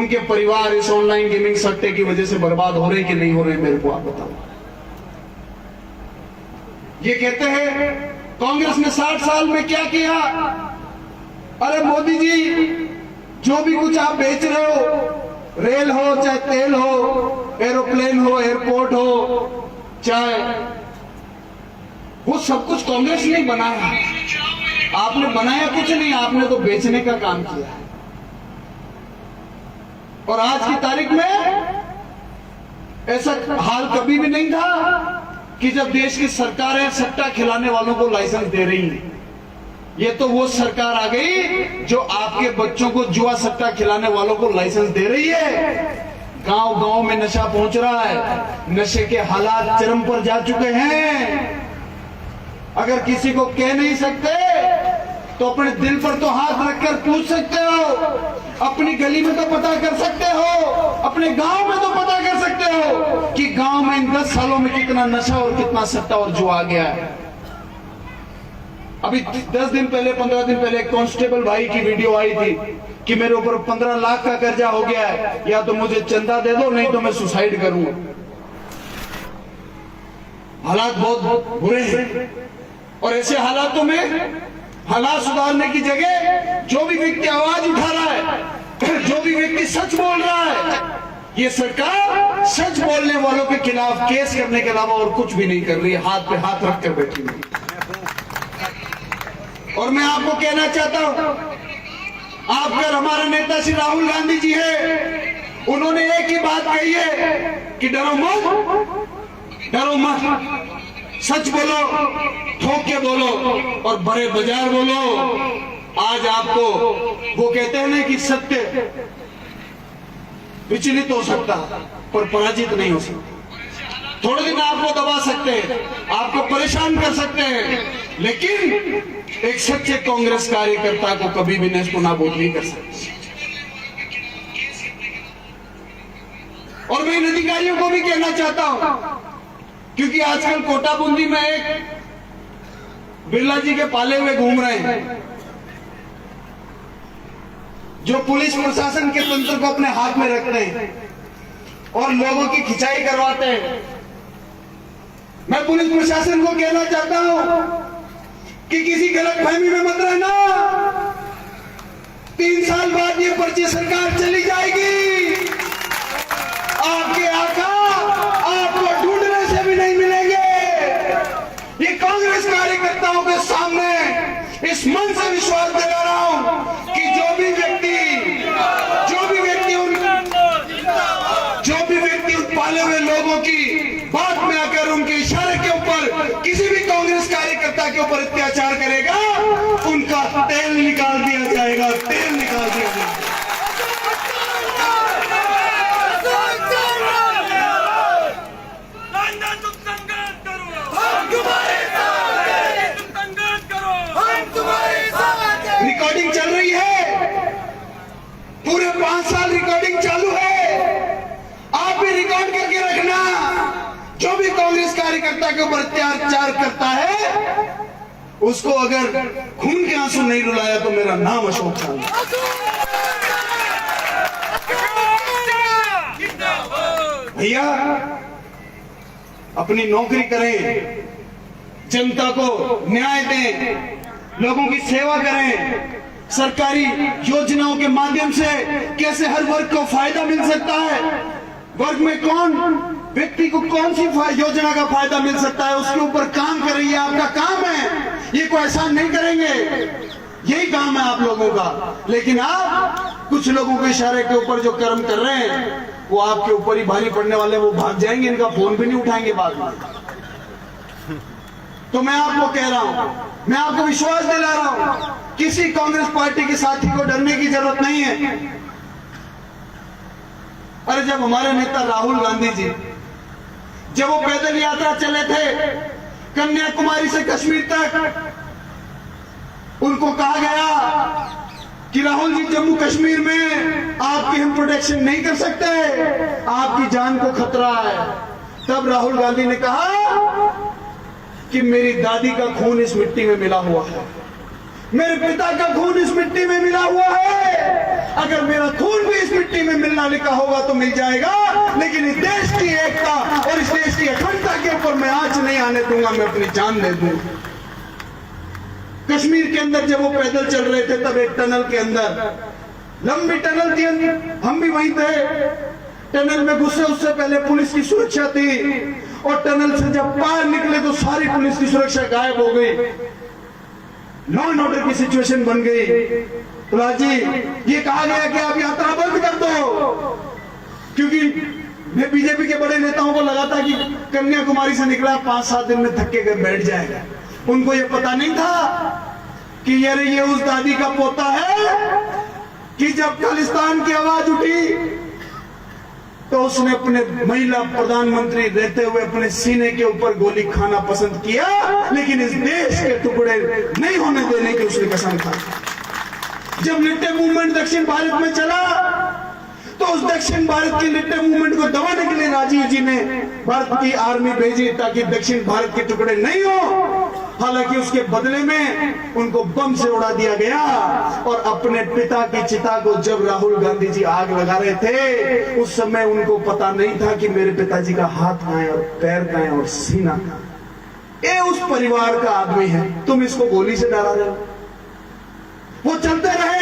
उनके परिवार इस ऑनलाइन गेमिंग सट्टे की वजह से बर्बाद हो रहे कि नहीं हो रहे, मेरे को आप बताओ। ये कहते हैं कांग्रेस ने 60 साल में क्या किया। अरे मोदी जी, जो भी कुछ आप बेच रहे हो, रेल हो चाहे तेल हो, एरोप्लेन हो, एयरपोर्ट हो, चाहे वो सब कुछ कांग्रेस ने बनाया। आपने बनाया कुछ नहीं, आपने तो बेचने का काम किया। और आज की तारीख में ऐसा हाल कभी भी नहीं था कि जब देश की सरकारें सट्टा खिलाने वालों को लाइसेंस दे रही है। ये तो वो सरकार आ गई जो आपके बच्चों को जुआ सट्टा खिलाने वालों को लाइसेंस दे रही है। गांव गांव में नशा पहुंच रहा है, नशे के हालात चरम पर जा चुके हैं। अगर किसी को कह नहीं सकते तो अपने दिल पर तो हाथ रखकर पूछ सकते हो, अपनी गली में तो पता कर सकते हो, अपने गांव में तो पता कर सकते हो कि गांव में इन 10 सालों में कितना नशा और कितना सट्टा और जुआ आ गया है। अभी 10 दिन पहले, 15 दिन पहले एक कांस्टेबल भाई की वीडियो आई थी कि मेरे ऊपर 15 लाख का कर्जा हो गया है, या तो मुझे चंदा दे दो नहीं तो मैं सुसाइड करूंगा। हालात बहुत बुरे हैं और ऐसे हालातों में हालात सुधारने की जगह जो भी व्यक्ति आवाज उठा रहा है, जो भी व्यक्ति सच बोल रहा है, ये सरकार सच बोलने वालों के खिलाफ केस करने के अलावा और कुछ भी नहीं कर रही है। हाथ पे हाथ रख कर बैठी हुई। और मैं आपको कहना चाहता हूं, आपका हमारा नेता श्री राहुल गांधी जी है, उन्होंने एक ही बात कही है कि डरो मत, डरो मत, सच बोलो, ठोक के बोलो और बड़े बाजार बोलो। आज आपको वो कहते हैं ना कि सत्य विचलित हो सकता पर पराजित नहीं हो सकता। थोड़े दिन आपको दबा सकते हैं, आपको परेशान कर सकते हैं, लेकिन एक सच्चे कांग्रेस कार्यकर्ता को कभी भी नेस्तो नाबूद नहीं कर सकते। और मैं इन अधिकारियों को भी कहना चाहता हूं, क्योंकि आजकल कोटा बूंदी में एक बिरला जी के पाले हुए घूम रहे हैं, जो पुलिस प्रशासन के तंत्र को अपने हाथ में रखते हैं और लोगों की खिंचाई करवाते हैं। मैं पुलिस प्रशासन को कहना चाहता हूं कि किसी गलतफहमी में मत रहना। 3 साल बाद ये पर्ची सरकार चली जाएगी। आपके आका आपको ढूंढने से भी नहीं मिलेंगे। ये कांग्रेस कार्यकर्ताओं के सामने इस मन से विश्वास दिला रहा हूं कि जो भी व्यक्ति उन पाले हुए लोगों की बात में आकर उनके इशारे के ऊपर किसी भी कांग्रेस कार्यकर्ता के ऊपर अत्याचार करेगा, उनका तेल निकाल दिया जाएगा, तेल निकाल दिया जाएगा। रिकॉर्डिंग चल रही है, पूरे 5 साल रिकॉर्डिंग चालू है। आप भी रिकॉर्ड करके रखना। जो भी कांग्रेस कार्यकर्ता के ऊपर अत्याचार करता है, उसको अगर खून के आंसू नहीं रुलाया तो मेरा नाम अशोक चौहान। भैया अपनी नौकरी करें, जनता को न्याय दें, लोगों की सेवा करें। सरकारी योजनाओं के माध्यम से कैसे हर वर्ग को फायदा मिल सकता है, वर्ग में कौन व्यक्ति को कौन सी योजना का फायदा मिल सकता है, उसके ऊपर काम कर रही है। आपका काम है, ये कोई एहसान नहीं करेंगे, यही काम है आप लोगों का। लेकिन आप कुछ लोगों के इशारे के ऊपर जो कर्म कर रहे हैं, वो आपके ऊपर ही भारी पड़ने वाले, वो भाग जाएंगे, इनका फोन भी नहीं उठाएंगे बाद में। तो मैं आपको कह रहा हूं, मैं आपको विश्वास दिला रहा हूं, किसी कांग्रेस पार्टी के साथी को डरने की जरूरत नहीं है। अरे जब हमारे नेता राहुल गांधी जी, जब वो पैदल यात्रा चले थे कन्याकुमारी से कश्मीर तक, उनको कहा गया कि राहुल जी जम्मू कश्मीर में आपकी हम प्रोटेक्शन नहीं कर सकते, आपकी जान को खतरा है। तब राहुल गांधी ने कहा कि मेरी दादी का खून इस मिट्टी में मिला हुआ है, मेरे पिता का खून इस मिट्टी में मिला हुआ है, अगर मेरा खून भी इस मिट्टी में मिलना लिखा होगा तो मिल जाएगा, लेकिन इस देश की एकता और इस देश की अखंडता के ऊपर मैं आंच नहीं आने दूंगा, मैं अपनी जान दे दूंगा। कश्मीर के अंदर जब वो पैदल चल रहे थे तब एक टनल के अंदर, लंबी टनल थी, हम भी वहीं थे, टनल में घुसे उससे पहले पुलिस की सुरक्षा थी, और टनल से जब बाहर निकले तो सारी पुलिस की सुरक्षा गायब हो गई, लॉ एंड ऑर्डर की सिचुएशन बन गई। प्रहलाद जी, ये कहा गया कि आप यात्रा बंद कर दो, क्योंकि बीजेपी के बड़े नेताओं को लगा था कि कन्याकुमारी से निकला 5-7 दिन में थक के घर बैठ जाएगा। उनको ये पता नहीं था कि ये उस दादी का पोता है कि जब खालिस्तान की आवाज उठी तो उसने अपने महिला प्रधानमंत्री रहते हुए अपने सीने के ऊपर गोली खाना पसंद किया, लेकिन इस देश के टुकड़े नहीं होने देने की उसने कसम खाई। जब लिट्टे मूवमेंट दक्षिण भारत में चला तो उस दक्षिण भारत की लिट्टे मूवमेंट को दबाने के लिए राजीव जी ने भारत की आर्मी भेजी ताकि दक्षिण भारत के टुकड़े नहीं हो। हालांकि उसके बदले में उनको बम से उड़ा दिया गया, और अपने पिता की चिता को जब राहुल गांधी जी आग लगा रहे थे उस समय उनको पता नहीं था कि मेरे पिताजी का हाथ कहां है और पैर कहां है और सीना कहां है। ये उस परिवार का आदमी है, तुम इसको गोली से डरा रहे हो। वो चलते रहे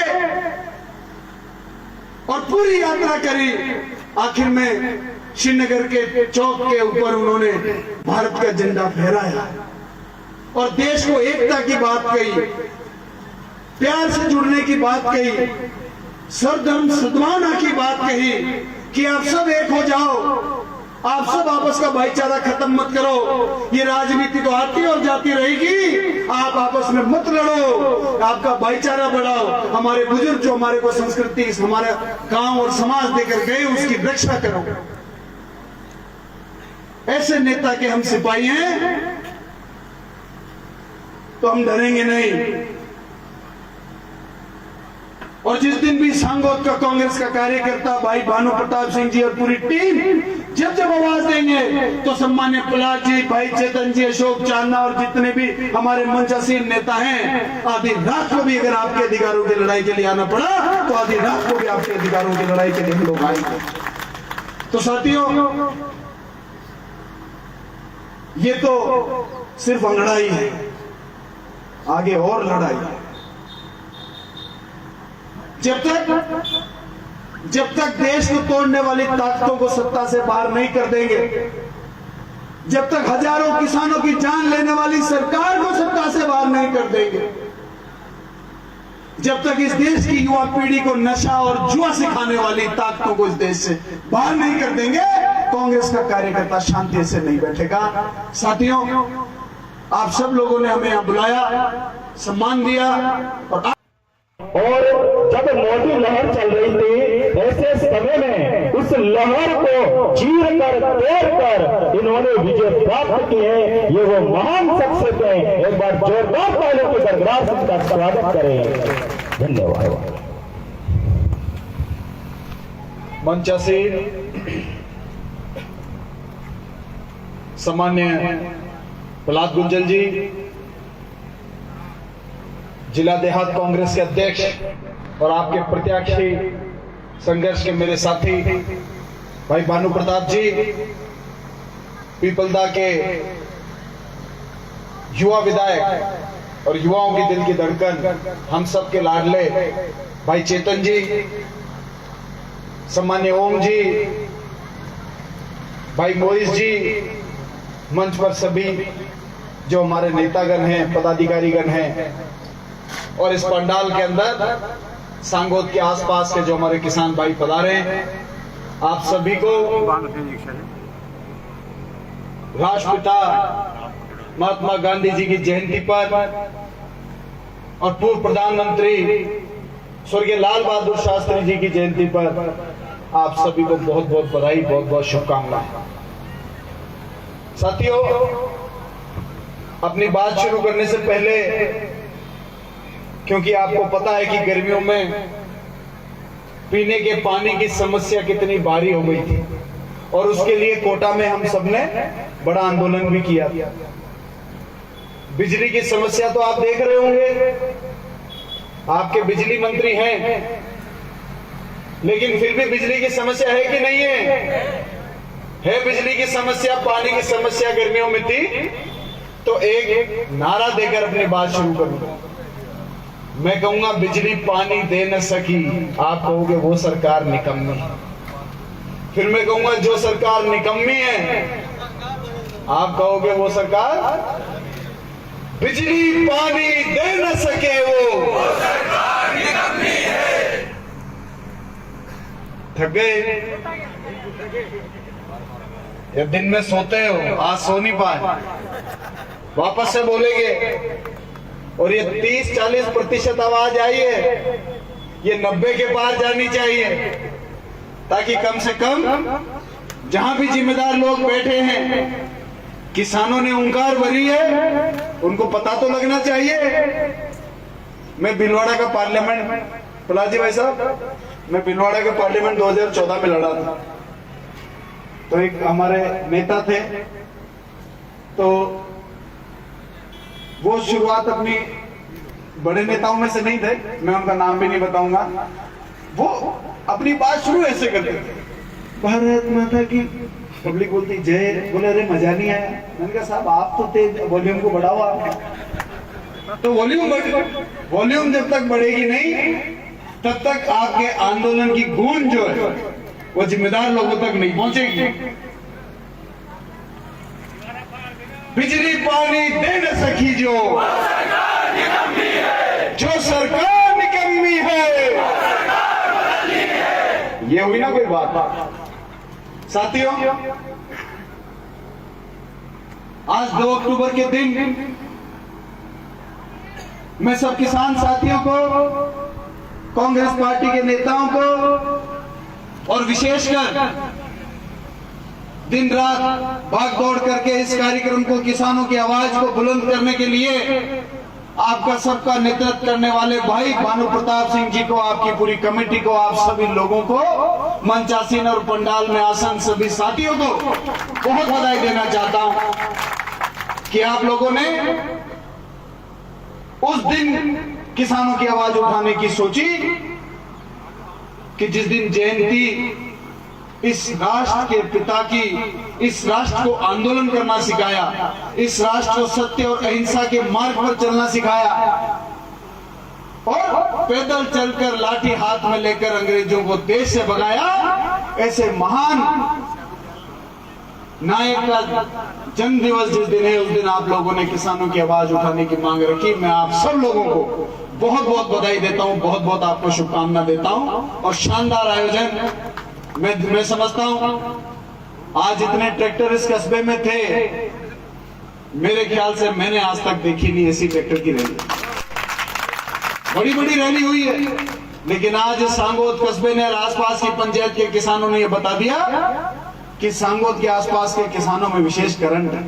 और पूरी यात्रा करी, आखिर में श्रीनगर के चौक के ऊपर उन्होंने भारत का झंडा फहराया और देश को एकता की बात कही, प्यार से जुड़ने की बात कही, सर्वधर्म सद्भावना की बात कही कि आप सब एक हो जाओ, आप सब आपस का भाईचारा खत्म मत करो। ये राजनीति तो आती और जाती रहेगी, आप आपस में मत लड़ो, आपका भाईचारा बढ़ाओ। हमारे बुजुर्ग जो हमारे को संस्कृति, हमारा गांव और समाज देकर गए, उसकी रक्षा करो। ऐसे नेता के हम सिपाही हैं तो हम डरेंगे नहीं। और जिस दिन भी सांगोद का कांग्रेस का कार्यकर्ता भाई भानु प्रताप सिंह जी और पूरी टीम जब आवाज देंगे तो सम्मान्य प्रहलाद जी, भाई चेतन जी, अशोक चांदना और जितने भी हमारे मंचासीन नेता हैं, आधी रात को भी अगर आपके अधिकारों की लड़ाई के लिए आना पड़ा तो आधी रात को भी आपके अधिकारों की लड़ाई के लिए हम लोग आएंगे। तो साथियों, ये तो सिर्फ अंगड़ाई है, आगे और लड़ाई है। जब तक देश को तोड़ने वाली ताकतों को सत्ता से बाहर नहीं कर देंगे, जब तक हजारों किसानों की जान लेने वाली सरकार को सत्ता से बाहर नहीं कर देंगे, जब तक इस देश की युवा पीढ़ी को नशा और जुआ सिखाने वाली ताकतों को इस देश से बाहर नहीं कर देंगे, कांग्रेस का कार्यकर्ता शांति से नहीं बैठेगा। साथियों, आप सब लोगों ने हमें यहां बुलाया, सम्मान दिया, और जब मोदी लहर चल रही थी ऐसे समय में उस लहर को चीर कर तोड़ कर इन्होंने विजय प्राप्त की है। ये वो महान शख्सियत है। एक बार जोरदार तालियों के गड़गड़ाहट से उनका स्वागत करें। धन्यवाद। मंचासीन सामान्य प्रहलाद गुंजल जी, जिला देहात कांग्रेस के अध्यक्ष और आपके प्रत्याशी संघर्ष के मेरे साथी भाई भानु प्रताप जी, पीपलदा के युवा विधायक और युवाओं की दिल की धड़कन, हम सब के लाडले भाई चेतन जी, सम्मान्य ओम जी, भाई मोइस जी, मंच पर सभी जो हमारे नेतागण हैं, पदाधिकारीगण हैं, और इस पंडाल के अंदर सांगोद के आसपास के जो हमारे किसान भाई पधारे हैं, आप सभी को राष्ट्रपिता महात्मा गांधी जी की जयंती पर और पूर्व प्रधानमंत्री स्वर्गीय लाल बहादुर शास्त्री जी की जयंती पर आप सभी को बहुत बहुत बधाई, बहुत बहुत शुभकामनाएं। साथियों, अपनी बात शुरू करने से पहले, क्योंकि आपको पता है कि गर्मियों में पीने के पानी की समस्या कितनी भारी हो गई थी, और उसके लिए कोटा में हम सबने बड़ा आंदोलन भी किया। बिजली की समस्या तो आप देख रहे होंगे, आपके बिजली मंत्री हैं, लेकिन फिर भी बिजली की समस्या है कि नहीं है बिजली की समस्या, पानी की समस्या गर्मियों में थी। तो एक नारा देकर अपनी बात शुरू करूंगा। मैं कहूंगा बिजली पानी दे न सकी, आप कहोगे वो सरकार निकम्मी। फिर मैं कहूंगा जो सरकार निकम्मी है, आप कहोगे वो सरकार बिजली पानी दे न सके, वो सरकार निकम्मी है। थक गए या दिन में सोते हो, आज सो नहीं पाए, वापस से बोलेंगे। और ये 30-40% आवाज आई है, ये 90 के पार जानी चाहिए, ताकि कम से कम जहां भी जिम्मेदार लोग बैठे हैं, किसानों ने हुंकार भरी है, उनको पता तो लगना चाहिए। मैं भीलवाड़ा का पार्लियामेंट, पलाजी भाई साहब, मैं भीलवाड़ा के पार्लियामेंट 2014 में लड़ा था। तो एक हमारे नेता थे, तो वो शुरुआत अपनी बड़े नेताओं में से नहीं थे, मैं उनका नाम भी नहीं बताऊंगा। वो अपनी बात शुरू ऐसे करते थे, भारत माता की, पब्लिक बोलती जय, बोले अरे मजा नहीं आया। मैंने कहा साहब आप तो तेज वॉल्यूम को बढ़ाओ आप। तो वॉल्यूम जब तक बढ़ेगी नहीं, तब तक आपके आंदोलन की गूंज जो है वो जिम्मेदार लोगों तक नहीं पहुंचेगी। बिजली पानी दे न सकी जो सरकार निकम्मी है, जो सरकार निकम्मी है, ये हुई ना कोई बात। साथियों, आज 2 अक्टूबर के दिन मैं सब किसान साथियों को, कांग्रेस पार्टी के नेताओं को और विशेषकर दिन रात भाग दौड़ करके इस कार्यक्रम को, किसानों की आवाज को बुलंद करने के लिए आपका सबका नेतृत्व करने वाले भाई भानु प्रताप सिंह जी को, आपकी पूरी कमेटी को, आप सभी लोगों को, मंचासीन और पंडाल में आसन सभी साथियों को बहुत बधाई देना चाहता हूं कि आप लोगों ने उस दिन किसानों की आवाज उठाने की सोची कि जिस दिन जयंती इस राष्ट्र के पिता की, इस राष्ट्र को आंदोलन करना सिखाया, इस राष्ट्र को सत्य और अहिंसा के मार्ग पर चलना सिखाया और पैदल चलकर लाठी हाथ में लेकर अंग्रेजों को देश से भगाया, ऐसे महान नायक का जन्म दिवस जिस दिन है, उस दिन आप लोगों ने किसानों की आवाज उठाने की मांग रखी। मैं आप सब लोगों को बहुत बहुत बधाई देता हूं, बहुत बहुत आपको शुभकामना देता हूं। और शानदार आयोजन मैं समझता हूं, आज इतने ट्रैक्टर इस कस्बे में थे, मेरे ख्याल से मैंने आज तक देखी नहीं ऐसी ट्रैक्टर की रैली। बड़ी बड़ी रैली हुई है, लेकिन आज सांगोद कस्बे ने और आसपास की पंचायत के किसानों ने यह बता दिया कि सांगोद के आसपास के किसानों में विशेष करंट है।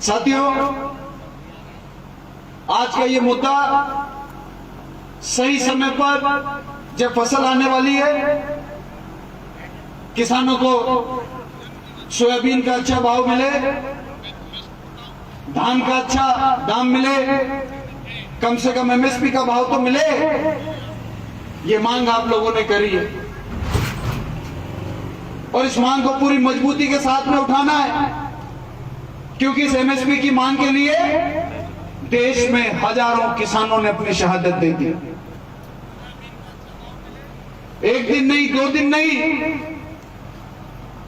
साथियों, आज का ये मुद्दा सही समय पर, जब फसल आने वाली है, किसानों को सोयाबीन का अच्छा भाव मिले, धान का अच्छा दाम मिले, कम से कम एमएसपी का भाव तो मिले, ये मांग आप लोगों ने करी है और इस मांग को पूरी मजबूती के साथ में उठाना है, क्योंकि इस एमएसपी की मांग के लिए देश में हजारों किसानों ने अपनी शहादत दे दी। एक दिन नहीं, 2 दिन नहीं,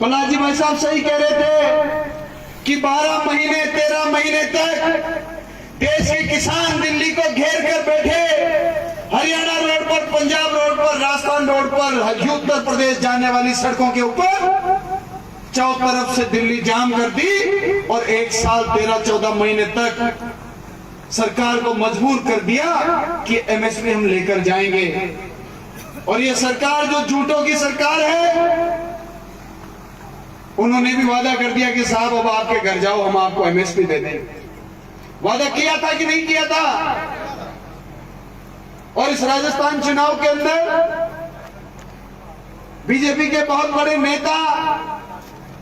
पलाजी भाई साहब सही कह रहे थे कि 12 महीने 13 महीने तक देश के किसान दिल्ली को घेर कर बैठे, हरियाणा रोड पर, पंजाब रोड पर, राजस्थान रोड पर, उत्तर प्रदेश जाने वाली सड़कों के ऊपर चारों तरफ से दिल्ली जाम कर दी और 1 साल 13-14 महीने तक सरकार को मजबूर कर दिया कि एमएसपी हम लेकर जाएंगे। और ये सरकार जो झूठों की सरकार है, उन्होंने भी वादा कर दिया कि साहब अब आपके घर जाओ, हम आपको एमएसपी दे देंगे। वादा किया था कि नहीं किया था? और इस राजस्थान चुनाव के अंदर बीजेपी के बहुत बड़े नेता,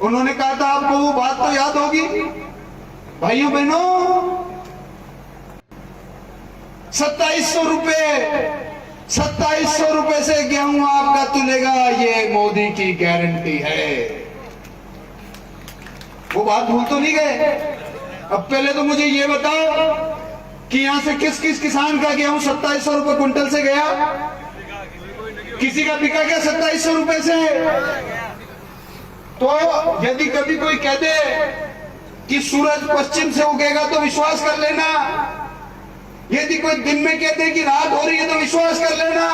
उन्होंने कहा था, आपको वो बात तो याद होगी भाइयों बहनों, 2700 रुपए 2700 रुपए से गेहूं आपका तुलेगा, ये मोदी की गारंटी है। वो बात भूल तो नहीं गए? अब पहले तो मुझे ये बताओ कि यहां से किस किस किसान का गेहूं 2700 रुपए क्विंटल से गया? किसी का बिका क्या 2700 रुपए से? तो यदि कभी कोई कह दे कि सूरज पश्चिम से उगेगा तो विश्वास कर लेना, यदि कोई दिन में कह दे कि रात हो रही है तो विश्वास कर लेना,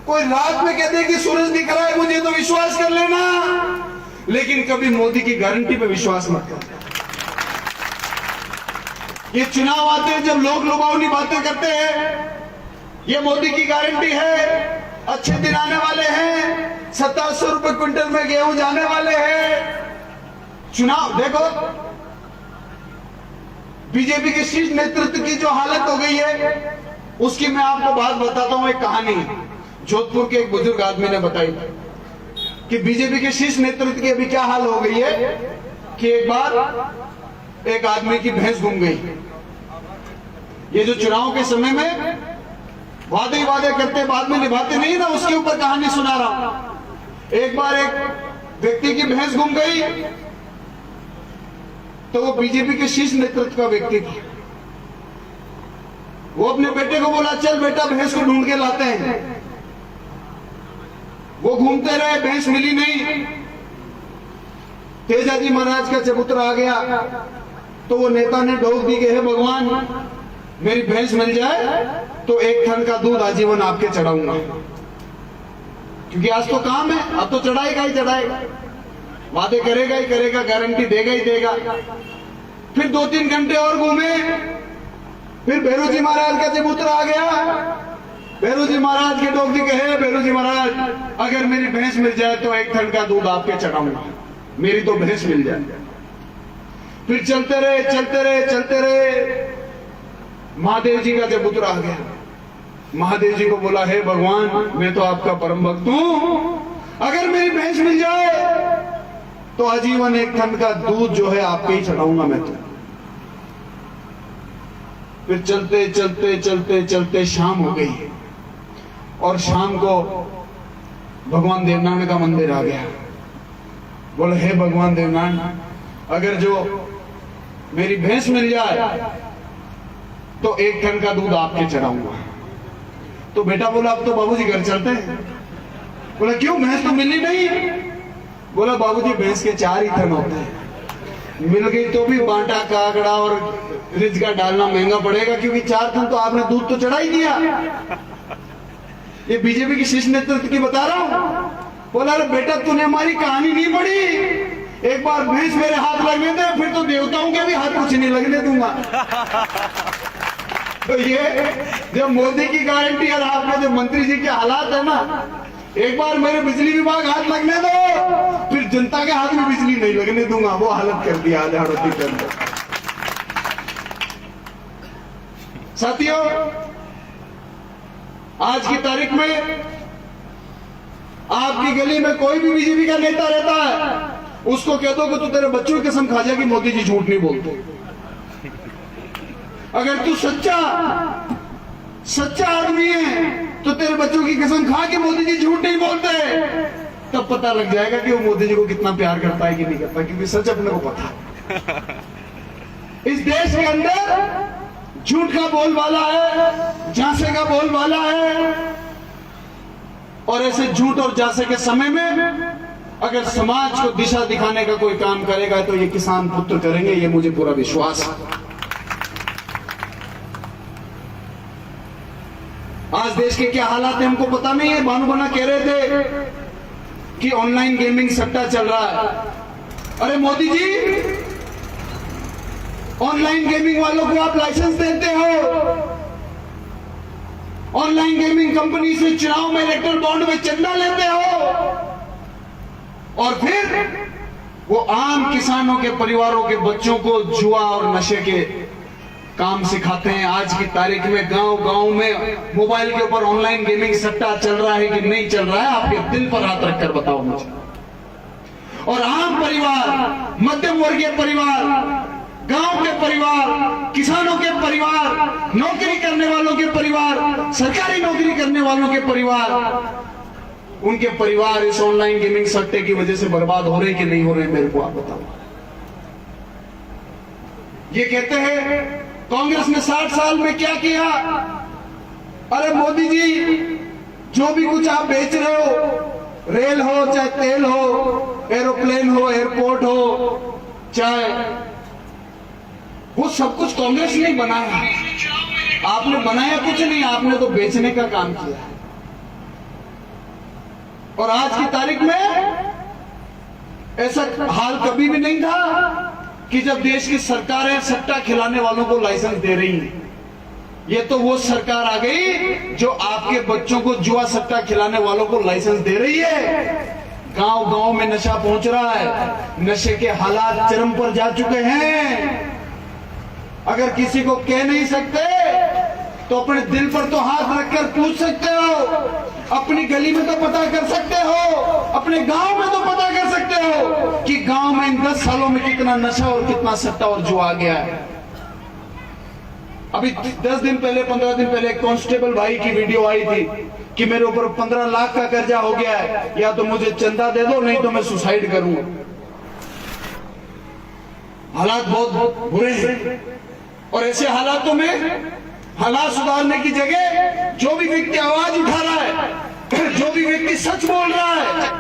कोई रात में कह दे कि सूरज दिख रहा है मुझे तो विश्वास कर लेना, लेकिन कभी मोदी की गारंटी पे विश्वास मत करना। ये चुनाव आते हैं जब लोग लुभावनी बातें करते हैं, ये मोदी की गारंटी है, अच्छे दिन आने वाले हैं, 2700 रुपए क्विंटल में गेहूं जाने वाले हैं। चुनाव देखो, बीजेपी के शीर्ष नेतृत्व की जो हालत हो गई है, उसकी मैं आपको बात बताता हूं। एक कहानी जोधपुर के एक बुजुर्ग आदमी ने बताई कि बीजेपी के शीर्ष नेतृत्व की अभी क्या हाल हो गई है कि एक बार एक आदमी की भैंस गुम गई। ये जो चुनाव के समय में वादे वादे करते बाद में निभाते नहीं ना, उसके ऊपर कहानी सुना रहा हूं। एक बार एक व्यक्ति की भैंस गुम गई, तो वो बीजेपी के शीर्ष नेतृत्व का व्यक्ति था। वो अपने बेटे को बोला, चल बेटा भैंस को ढूंढ के लाते हैं। वो घूमते रहे, भैंस मिली नहीं। तेजाजी महाराज का चबूतरा आ गया, तो वो नेता ने ढोक दी कि हे भगवान, मेरी भैंस मिल जाए तो 1 टन का दूध आजीवन आपके चढ़ाऊंगा, क्योंकि आज तो काम है, अब तो चढ़ाएगा ही चढ़ाएगा, वादे करेगा ही करेगा, गारंटी देगा ही देगा। फिर 2-3 घंटे और घूमे, फिर भैरू जी महाराज का चबूतरा आ गया। भैरू जी महाराज के डोक दी कहे, भैरू जी महाराज, अगर मेरी भैंस मिल जाए तो 1 टन का दूध आपके चढ़ाऊंगा, मेरी तो भैंस मिल जाए। फिर चलते रहे चलते रहे चलते रहे, महादेव जी का चबूतरा आ गया। महादेव जी को बोला, हे भगवान, मैं तो आपका परम भक्त हूं, अगर मेरी भैंस मिल जाए तो आजीवन 1 टन का दूध जो है आपके ही चढ़ाऊंगा मैं तो। फिर चलते चलते चलते चलते शाम हो गई, और शाम को भगवान देवनारायण का मंदिर आ गया। बोले, हे भगवान देवनारायण, अगर जो मेरी भैंस मिल जाए तो 1 टन का दूध आपके चढ़ाऊंगा। तो बेटा बोला, अब तो बाबूजी घर चलते हैं। बोला, क्यों, भैंस तो मिली नहीं? बोला, बाबूजी भैंस के 4 ही थन होते हैं, मिल गई तो भी बांटा काकड़ा और रिज का डालना महंगा पड़ेगा, क्योंकि 4 थन तो आपने दूध तो चढ़ा ही दिया। ये बीजेपी की शीर्ष नेतृत्व की बता रहा हूं। बोला, अरे बेटा, तूने हमारी कहानी नहीं पढ़ी, एक बार भैंस मेरे हाथ लगने दे, फिर तो देवताओं के भी हाथ कुछ नहीं लगने दूंगा। तो ये जब मोदी की गारंटी और आपके जो मंत्री जी के हालात है ना, एक बार मेरे बिजली विभाग हाथ लगने दो, फिर जनता के हाथ में बिजली नहीं लगने दूंगा। वो हालत कर दिया आज हड़ौती के अंदर। साथियों, आज की तारीख में आपकी गली में कोई भी बीजेपी का नेता रहता है, उसको कह दो कि तू तेरे बच्चों की कसम खा जा कि मोदी जी झूठ नहीं बोलते। अगर तू सच्चा आदमी है तो तेरे बच्चों की कसम खा के मोदी जी झूठ नहीं बोलते, तब पता लग जाएगा कि वो मोदी जी को कितना प्यार करता है कि नहीं करता, क्योंकि सच अपने को पता है। इस देश के अंदर झूठ का बोलबाला है, झांसे का बोलबाला है, और ऐसे झूठ और झांसे के समय में अगर समाज को दिशा दिखाने का कोई काम करेगा तो ये किसान पुत्र करेंगे, ये मुझे पूरा विश्वास है। आज देश के क्या हालात है हमको पता नहीं है। भानु बना कह रहे थे कि ऑनलाइन गेमिंग सट्टा चल रहा है। अरे मोदी जी, ऑनलाइन गेमिंग वालों को आप लाइसेंस देते हो, ऑनलाइन गेमिंग कंपनी से चुनाव में इलेक्टोरल बॉन्ड में चंदा लेते हो, और फिर वो आम किसानों के परिवारों के बच्चों को जुआ और नशे के काम सिखाते हैं। आज की तारीख में गांव गांव में मोबाइल के ऊपर ऑनलाइन गेमिंग सट्टा चल रहा है कि नहीं चल रहा है, आपके दिल पर हाथ रखकर बताओ मुझे। और आम परिवार, मध्यम वर्गीय परिवार गांव के परिवार, किसानों के परिवार, नौकरी करने वालों के परिवार, सरकारी नौकरी करने वालों के परिवार, उनके परिवार इस ऑनलाइन गेमिंग सट्टे की वजह से बर्बाद हो रहे कि नहीं हो रहे, मेरे को आप बताओ। ये कहते हैं कांग्रेस ने 60 साल में क्या किया। अरे मोदी जी, जो भी कुछ आप बेच रहे हो, रेल हो चाहे तेल हो, एरोप्लेन हो, एयरपोर्ट हो, चाहे वो सब कुछ कांग्रेस ने बनाया। आपने बनाया कुछ नहीं, आपने तो बेचने का काम किया। और आज की तारीख में ऐसा हाल कभी भी नहीं था कि जब देश की सरकारें सट्टा खिलाने वालों को लाइसेंस दे रही हैं। ये तो वो सरकार आ गई जो आपके बच्चों को जुआ सट्टा खिलाने वालों को लाइसेंस दे रही है। गांव गांव में नशा पहुंच रहा है, नशे के हालात चरम पर जा चुके हैं। अगर किसी को कह नहीं सकते तो अपने दिल पर तो हाथ रखकर पूछ सकते हो, अपनी गली में तो पता कर सकते हो, अपने गांव में तो पता कर सकते हो कि गांव में इन 10 सालों में कितना नशा और कितना सट्टा और जुआ आ गया है। अभी 10 दिन पहले, 15 दिन पहले एक कांस्टेबल भाई की वीडियो आई थी कि मेरे ऊपर 15 लाख का कर्जा हो गया है, या तो मुझे चंदा दे दो नहीं तो मैं सुसाइड करूंगा। हालात बहुत बुरे हैं और ऐसे हालातों में हालात सुधारने की जगह जो भी व्यक्ति आवाज उठा रहा है, जो भी व्यक्ति सच बोल रहा है,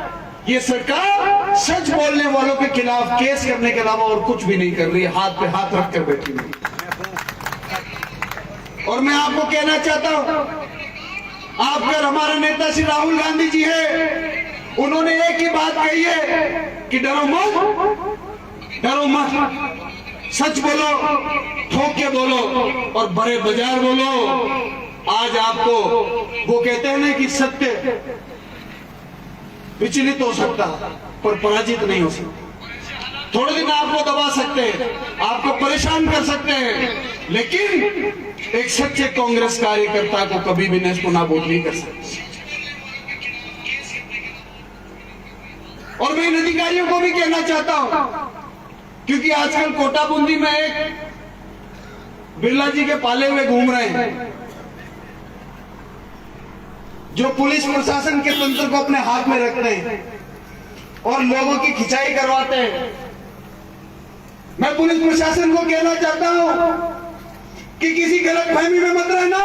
ये सरकार सच बोलने वालों के खिलाफ केस करने के अलावा और कुछ भी नहीं कर रही है, हाथ पे हाथ रखकर बैठी हुई। और मैं आपको कहना चाहता हूं, आप अगर हमारे नेता श्री राहुल गांधी जी है, उन्होंने एक ही बात कही है कि डरो मत, डरो मत, सच बोलो, ठोक के बोलो और बड़े बाजार बोलो। आज आपको वो कहते हैं ना कि सत्य विचलित हो सकता पर पराजित नहीं हो सकता। थोड़े दिन आपको दबा सकते हैं, आपको परेशान कर सकते हैं, लेकिन एक सच्चे कांग्रेस कार्यकर्ता को कभी भी नेस्तो नाबूद नहीं कर सकते। और मैं इन अधिकारियों को भी कहना चाहता हूं, क्योंकि आजकल कोटा बूंदी में एक बिरला जी के पाले हुए घूम रहे हैं, जो पुलिस प्रशासन के तंत्र को अपने हाथ में रखते हैं और लोगों की खिंचाई करवाते हैं। मैं पुलिस प्रशासन को कहना चाहता हूं कि किसी गलतफहमी में मत रहना।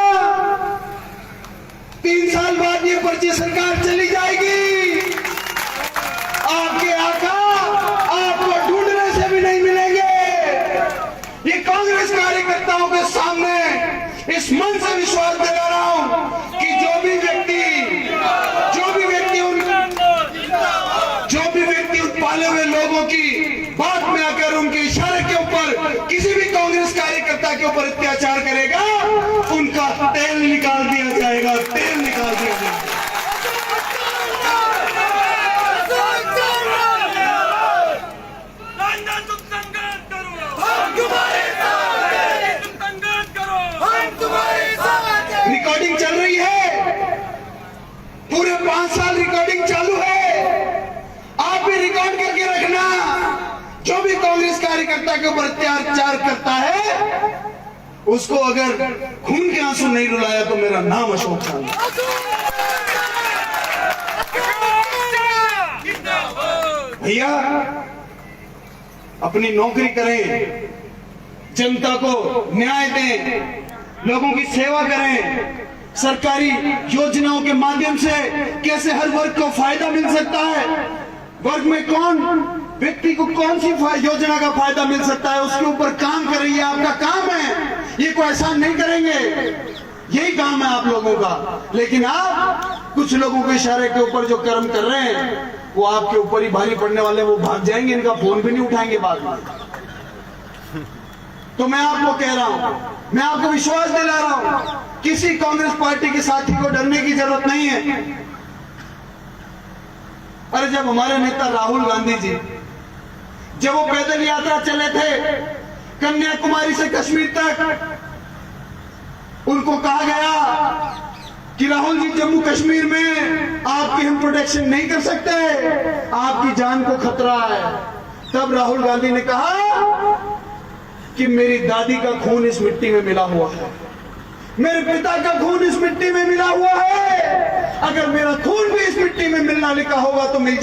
3 साल बाद ये पर्ची सरकार चली जाएगी, आपके आका आपको ढूंढने से भी नहीं मिलेंगे। ये कांग्रेस कार्यकर्ताओं के सामने इस मन से विश्वास दिला रहा हूं कि जो भी व्यक्ति उन पाले हुए लोगों की बात में आकर उनके इशारे के ऊपर किसी भी कांग्रेस कार्यकर्ता के ऊपर अत्याचार करेगा, उनका तेल निकाल दिया जाएगा, तेल निकाल दिया जाएगा। रिकॉर्डिंग चल रही है, पूरे 5 साल रिकॉर्डिंग चालू है। आप भी रिकॉर्ड करके रखना। जो भी कांग्रेस कार्यकर्ता के ऊपर अत्याचार करता है, उसको अगर खून के आंसू नहीं रुलाया तो मेरा नाम अशोक खान। भैया अपनी नौकरी करें, जनता को न्याय दें, लोगों की सेवा करें। सरकारी योजनाओं के माध्यम से कैसे हर वर्ग को फायदा मिल सकता है, वर्ग में कौन व्यक्ति को कौन सी योजना का फायदा मिल सकता है, उसके ऊपर काम करें। ये आपका काम है, ये कोई एहसान नहीं करेंगे, यही काम है आप लोगों का। लेकिन आप कुछ लोगों के इशारे के ऊपर जो कर्म कर रहे हैं, वो आपके ऊपर ही भारी पड़ने वाले, वो भाग जाएंगे, इनका फोन भी नहीं उठाएंगे बाद में। तो मैं आपको कह रहा हूं, मैं आपको विश्वास दिला रहा हूं, किसी कांग्रेस पार्टी के साथी को डरने की जरूरत नहीं है। अरे जब हमारे नेता राहुल गांधी जी, जब वो पैदल यात्रा चले थे कन्याकुमारी से कश्मीर तक, उनको कहा गया कि राहुल जी जम्मू कश्मीर में आपकी हम प्रोटेक्शन नहीं कर सकते, आपकी जान को खतरा है। तब राहुल गांधी ने कहा कि मेरी दादी का खून इस मिट्टी में मिला हुआ है, मेरे पिता का खून इस मिट्टी में मिला हुआ है। अगर मेरा खून भी इस मिट्टी में मिलना लिखा होगा तो मिल जाए।